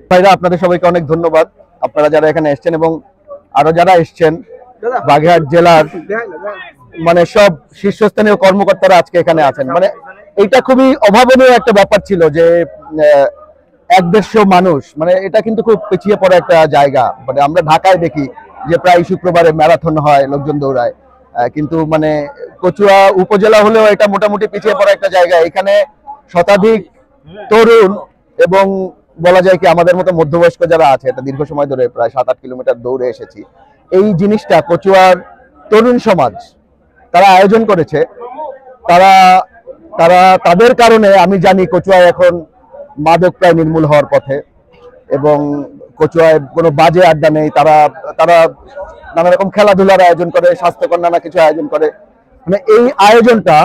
ভাইরা আপনাদের সবাইকে অনেক ধন্যবাদ, আপনারা যারা এখানে এসেছেন এবং আরো যারা এসেছেন। বাগেরহাট জেলার মানে সব শীর্ষস্থানীয় কর্মকর্তারা আজকে এখানে আছেন। মানে এটা খুবই অভাবনীয় একটা ব্যাপার ছিল যে 1-150 মানুষ, মানে এটা কিন্তু খুব পিছিয়ে পড়া একটা জায়গা। মানে আমরা ঢাকায় দেখি যে প্রায় শুক্রবারে ম্যারাথন হয়, লোকজন দৌড়ায়, কিন্তু মানে কচুয়া উপজেলা হলেও এটা মোটামুটি পিছিয়ে পড়া একটা জায়গা। এখানে শতাধিক তরুণ এবং বলা যায় কি আমাদের মতো মধ্যবয়স্ক যারা আছে, এটা দীর্ঘ সময় ধরে প্রায় 7-8 কিলোমিটার দৌড়ে এসেছি। এই জিনিসটা কচুয়ার তরুণ সমাজ তারা আয়োজন করেছে। তারা তারা তাদের কারণে আমি জানি কচুয়ায় এখন মাদক প্রায় নির্মূল হওয়ার পথে, এবং কচুয়ায় কোনো বাজে আড্ডা নেই। তারা তারা নানা রকম খেলাধুলার আয়োজন করে, স্বাস্থ্যকর নানা কিছু আয়োজন করে। মানে এই আয়োজনটা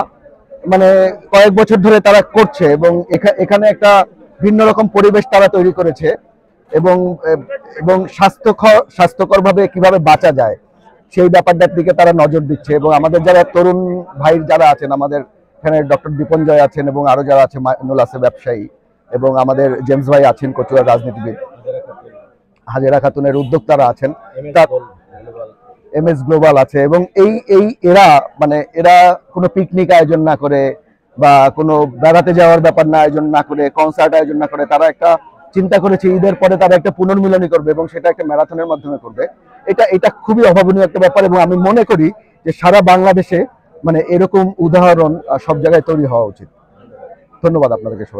মানে কয়েক বছর ধরে তারা করছে, এবং এখানে একটা ভিন্ন রকম পরিবেশ তারা তৈরি করেছে, এবং এবং স্বাস্থ্যকর ভাবে কিভাবে বাঁচা যায় সেই ব্যাপারটার দিকে তারা নজর দিচ্ছে। এবং আমাদের যারা তরুণ ভাই যারা আছেন, আমাদের এখানে ডক্টর দীপঞ্জয় আছেন এবং আরো যারা আছে, মাইনুল আছে ব্যবসায়ী, এবং আমাদের জেমস ভাই আছেন কচুয়ার রাজনীতিবিদ, হাজেরা খাতুনের উদ্যোক্তারা আছেন, MS গ্লোবাল আছে। এবং এরা মানে এরা কোনো পিকনিক আয়োজন না করে বা কোনো বেড়াতে যাওয়ার ব্যাপার না আয়োজন না করে, কনসার্ট আয়োজন না করে, তারা একটা চিন্তা করেছে ঈদের পরে তারা একটা পুনর্মিলনী করবে এবং সেটা একটা ম্যারাথনের মাধ্যমে করবে। এটা খুবই অভাবনীয় একটা ব্যাপার, এবং আমি মনে করি যে সারা বাংলাদেশে মানে এরকম উদাহরণ সব জায়গায় তৈরি হওয়া উচিত। ধন্যবাদ আপনাদেরকে সবাই।